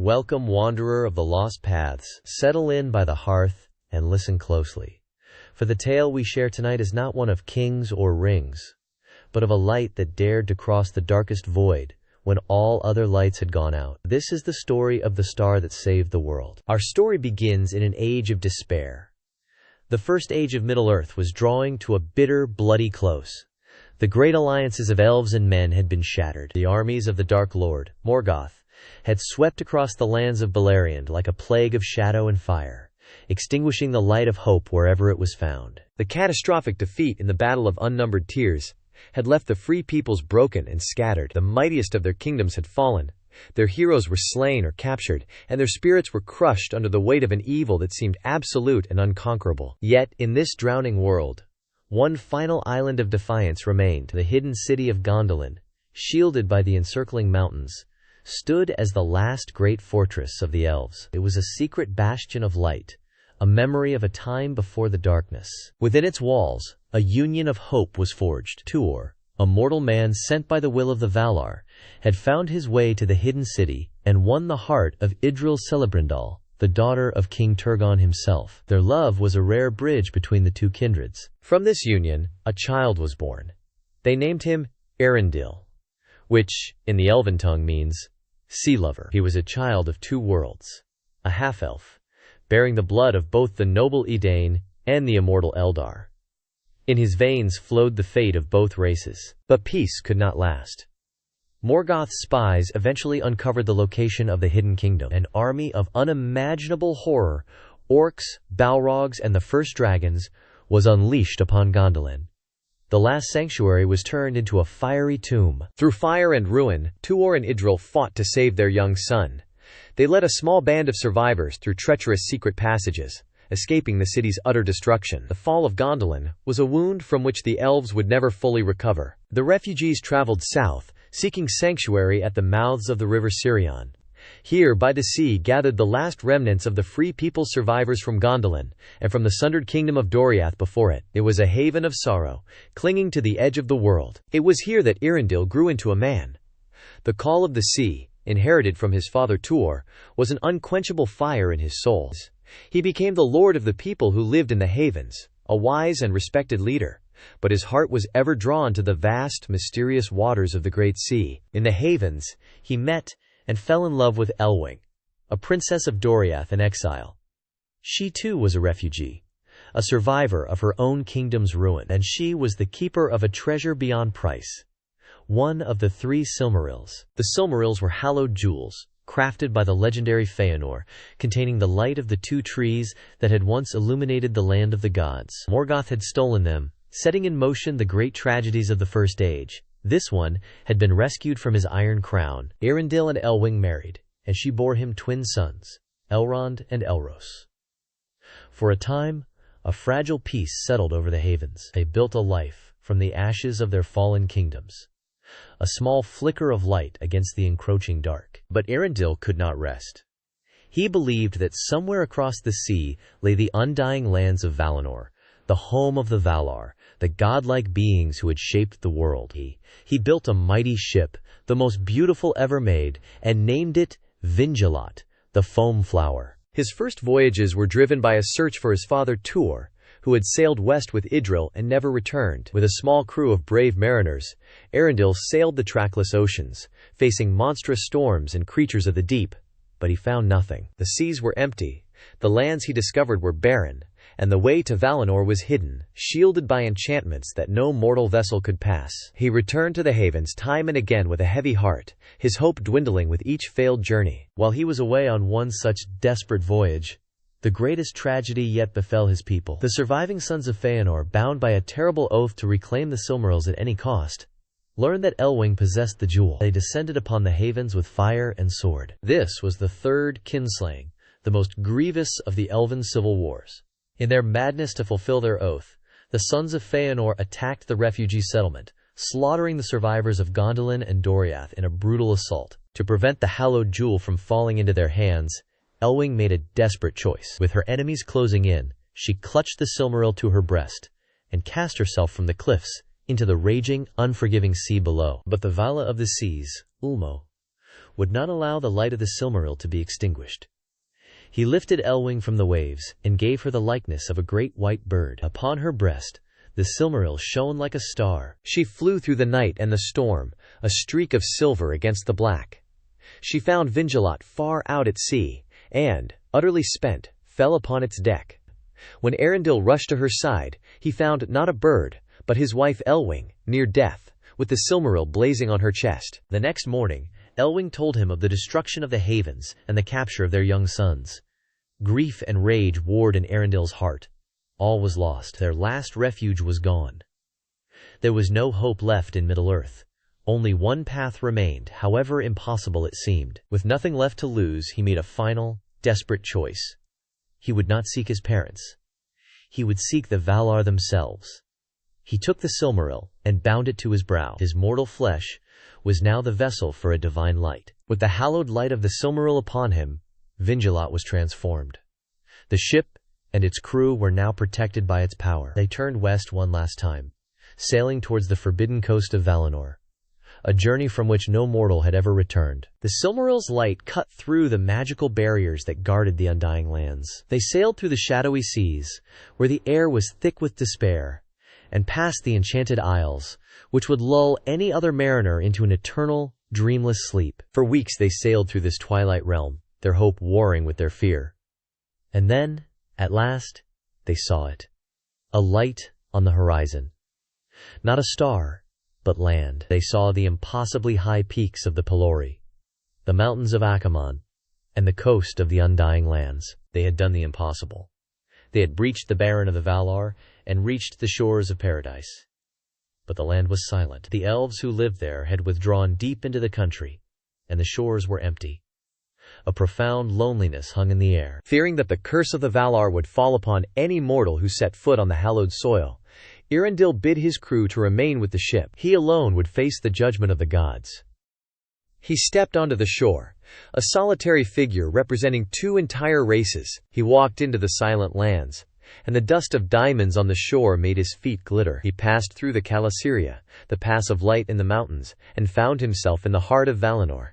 Welcome, wanderer of the lost paths. Settle in by the hearth and listen closely. For the tale we share tonight is not one of kings or rings, but of a light that dared to cross the darkest void when all other lights had gone out. This is the story of the star that saved the world. Our story begins in an age of despair. The first age of Middle-earth was drawing to a bitter, bloody close. The great alliances of elves and men had been shattered. The armies of the Dark Lord, Morgoth, had swept across the lands of Beleriand like a plague of shadow and fire, extinguishing the light of hope wherever it was found. The catastrophic defeat in the Battle of Unnumbered Tears had left the free peoples broken and scattered. The mightiest of their kingdoms had fallen. Their heroes were slain or captured, and their spirits were crushed under the weight of an evil that seemed absolute and unconquerable. Yet, in this drowning world, one final island of defiance remained. The hidden city of Gondolin, shielded by the encircling mountains, stood as the last great fortress of the elves. It was a secret bastion of light, a memory of a time before the darkness. Within its walls, a union of hope was forged. Tuor, a mortal man sent by the will of the Valar, had found his way to the hidden city and won the heart of Eärendil Celebrimbor, the daughter of King Turgon himself. Their love was a rare bridge between the two kindreds. From this union, a child was born. They named him Eärendil, which, in the elven tongue, means sea lover. He was a child of two worlds, a half-elf, bearing the blood of both the noble Edain and the immortal Eldar. In his veins flowed the fate of both races. But peace could not last. Morgoth's spies eventually uncovered the location of the Hidden Kingdom. An army of unimaginable horror, orcs, balrogs, and the first dragons, was unleashed upon Gondolin. The last sanctuary was turned into a fiery tomb. Through fire and ruin, Tuor and Eärendil fought to save their young son. They led a small band of survivors through treacherous secret passages, escaping the city's utter destruction. The fall of Gondolin was a wound from which the elves would never fully recover. The refugees traveled south, seeking sanctuary at the mouths of the river Sirion. Here, by the sea, gathered the last remnants of the free people survivors from Gondolin, and from the sundered kingdom of Doriath before it. It was a haven of sorrow, clinging to the edge of the world. It was here that Eärendil grew into a man. The call of the sea, inherited from his father Tuor, was an unquenchable fire in his soul. He became the lord of the people who lived in the havens, a wise and respected leader, but his heart was ever drawn to the vast, mysterious waters of the great sea. In the havens, he met and fell in love with Elwing, a princess of Doriath in exile. She too was a refugee, a survivor of her own kingdom's ruin, and she was the keeper of a treasure beyond price, one of the 3 Silmarils. The Silmarils were hallowed jewels, crafted by the legendary Feanor, containing the light of the 2 trees that had once illuminated the land of the gods. Morgoth had stolen them, setting in motion the great tragedies of the First Age. This one had been rescued from his iron crown. Eärendil and Elwing married, and she bore him twin sons, Elrond and Elros. For a time, a fragile peace settled over the havens. They built a life from the ashes of their fallen kingdoms, a small flicker of light against the encroaching dark. But Eärendil could not rest. He believed that somewhere across the sea lay the undying lands of Valinor, the home of the Valar, the godlike beings who had shaped the world. He built a mighty ship, the most beautiful ever made, and named it Vingelot, the foam flower. His first voyages were driven by a search for his father Tuor, who had sailed west with Eärendil and never returned. With a small crew of brave mariners, Eärendil sailed the trackless oceans, facing monstrous storms and creatures of the deep, but he found nothing. The seas were empty, the lands he discovered were barren, and the way to Valinor was hidden, shielded by enchantments that no mortal vessel could pass. He returned to the havens time and again with a heavy heart, his hope dwindling with each failed journey. While he was away on one such desperate voyage, the greatest tragedy yet befell his people. The surviving sons of Feanor, bound by a terrible oath to reclaim the Silmarils at any cost, learned that Elwing possessed the jewel. They descended upon the havens with fire and sword. This was the third kinslaying, the most grievous of the elven civil wars. In their madness to fulfill their oath, the sons of Feanor attacked the refugee settlement, slaughtering the survivors of Gondolin and Doriath in a brutal assault. To prevent the hallowed jewel from falling into their hands, Elwing made a desperate choice. With her enemies closing in, she clutched the Silmaril to her breast and cast herself from the cliffs into the raging, unforgiving sea below. But the Vala of the Seas, Ulmo, would not allow the light of the Silmaril to be extinguished. He lifted Elwing from the waves and gave her the likeness of a great white bird. Upon her breast, the Silmaril shone like a star. She flew through the night and the storm, a streak of silver against the black. She found Vingelot far out at sea, and, utterly spent, fell upon its deck. When Eärendil rushed to her side, he found not a bird, but his wife Elwing, near death, with the Silmaril blazing on her chest. The next morning, Elwing told him of the destruction of the havens and the capture of their young sons. Grief and rage warred in Eärendil's heart. All was lost. Their last refuge was gone. There was no hope left in Middle-earth. Only one path remained, however impossible it seemed. With nothing left to lose, he made a final, desperate choice. He would not seek his parents. He would seek the Valar themselves. He took the Silmaril and bound it to his brow. His mortal flesh was now the vessel for a divine light. With the hallowed light of the Silmaril upon him, Vingelot was transformed. The ship and its crew were now protected by its power. They turned west one last time, sailing towards the forbidden coast of Valinor, a journey from which no mortal had ever returned. The Silmaril's light cut through the magical barriers that guarded the Undying Lands. They sailed through the shadowy seas, where the air was thick with despair, and past the enchanted isles, which would lull any other mariner into an eternal, dreamless sleep. For weeks they sailed through this twilight realm, their hope warring with their fear. And then, at last, they saw it. A light on the horizon. Not a star, but land. They saw the impossibly high peaks of the Pelori, the mountains of Akamon, and the coast of the Undying Lands. They had done the impossible. They had breached the barren of the Valar and reached the shores of paradise. But the land was silent. The elves who lived there had withdrawn deep into the country, and the shores were empty. A profound loneliness hung in the air. Fearing that the curse of the Valar would fall upon any mortal who set foot on the hallowed soil, Eärendil bid his crew to remain with the ship. He alone would face the judgment of the gods. He stepped onto the shore, a solitary figure representing two entire races. He walked into the silent lands, and the dust of diamonds on the shore made his feet glitter. He passed through the Calasyria, the pass of light in the mountains, and found himself in the heart of Valinor.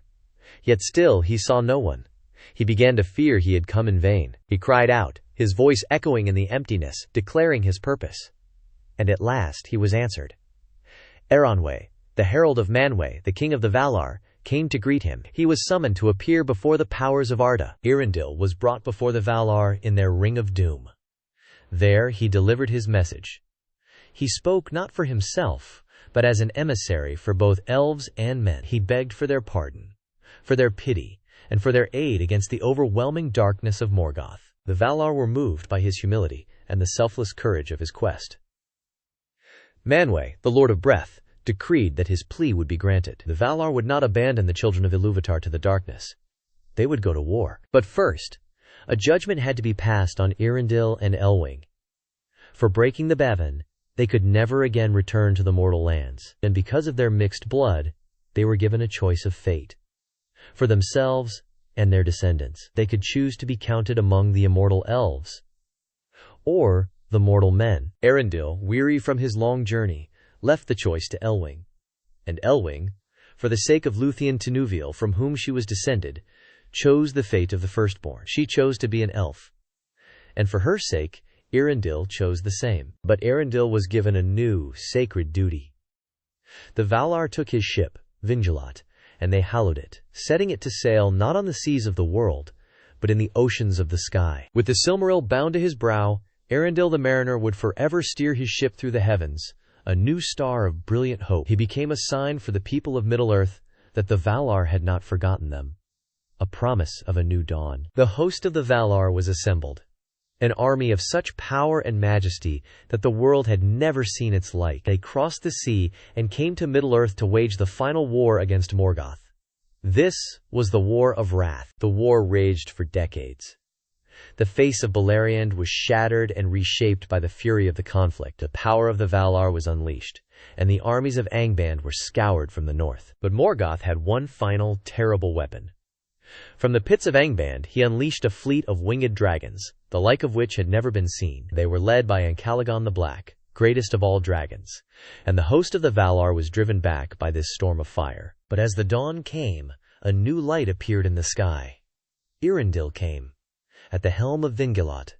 Yet still he saw no one. He began to fear he had come in vain. He cried out, his voice echoing in the emptiness, declaring his purpose. And at last he was answered. Eärendil, the herald of Manwë, the king of the Valar, came to greet him. He was summoned to appear before the powers of Arda. Eärendil was brought before the Valar in their ring of doom. There he delivered his message. He spoke not for himself, but as an emissary for both elves and men. He begged for their pardon, for their pity, and for their aid against the overwhelming darkness of Morgoth. The Valar were moved by his humility and the selfless courage of his quest. Manwë, the Lord of Breath, decreed that his plea would be granted. The Valar would not abandon the children of Ilúvatar to the darkness. They would go to war. But first, a judgment had to be passed on Eärendil and Elwing. For breaking the Bavn, they could never again return to the mortal lands, and because of their mixed blood, they were given a choice of fate. For themselves and their descendants, they could choose to be counted among the immortal elves, or the mortal men. Eärendil, weary from his long journey, left the choice to Elwing. And Elwing, for the sake of Luthien Tinuviel from whom she was descended, chose the fate of the firstborn. She chose to be an elf. And for her sake, Eärendil chose the same. But Eärendil was given a new, sacred duty. The Valar took his ship, Vingelot, and they hallowed it, setting it to sail not on the seas of the world, but in the oceans of the sky. With the Silmaril bound to his brow, Eärendil the Mariner would forever steer his ship through the heavens, a new star of brilliant hope. He became a sign for the people of Middle-earth that the Valar had not forgotten them, a promise of a new dawn. The host of the Valar was assembled, an army of such power and majesty that the world had never seen its like. They crossed the sea and came to Middle-earth to wage the final war against Morgoth. This was the War of Wrath. The war raged for decades. The face of Beleriand was shattered and reshaped by the fury of the conflict. The power of the Valar was unleashed, and the armies of Angband were scoured from the north. But Morgoth had one final, terrible weapon. From the pits of Angband, he unleashed a fleet of winged dragons, the like of which had never been seen. They were led by Ancalagon the Black, greatest of all dragons, and the host of the Valar was driven back by this storm of fire. But as the dawn came, a new light appeared in the sky. Eärendil came, at the helm of Vingilot,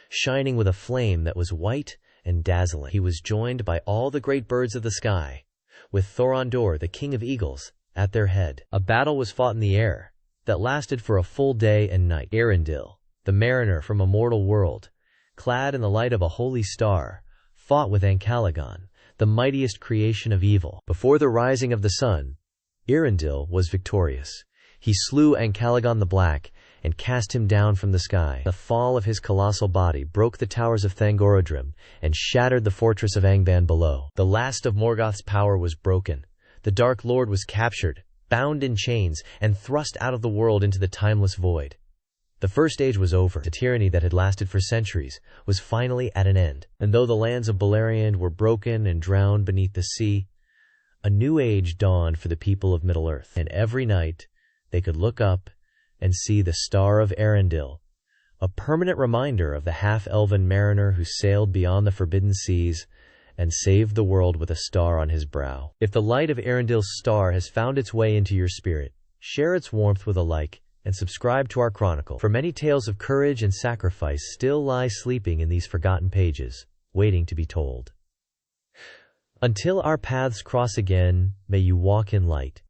shining with a flame that was white and dazzling. He was joined by all the great birds of the sky, with Thorondor, the king of eagles, at their head. A battle was fought in the air that lasted for a full day and night. Eärendil, the mariner from a mortal world, clad in the light of a holy star, fought with Ancalagon, the mightiest creation of evil. Before the rising of the sun, Eärendil was victorious. He slew Ancalagon the Black and cast him down from the sky. The fall of his colossal body broke the towers of Thangorodrim and shattered the fortress of Angband below. The last of Morgoth's power was broken. The Dark Lord was captured, bound in chains, and thrust out of the world into the timeless void. The First Age was over. The tyranny that had lasted for centuries was finally at an end. And though the lands of Beleriand were broken and drowned beneath the sea, a new age dawned for the people of Middle-earth. And every night they could look up and see the Star of Eärendil, a permanent reminder of the half-elven mariner who sailed beyond the forbidden seas and saved the world with a star on his brow. If the light of Eärendil's star has found its way into your spirit, share its warmth with a like and subscribe to our chronicle. For many tales of courage and sacrifice still lie sleeping in these forgotten pages, waiting to be told. Until our paths cross again, may you walk in light,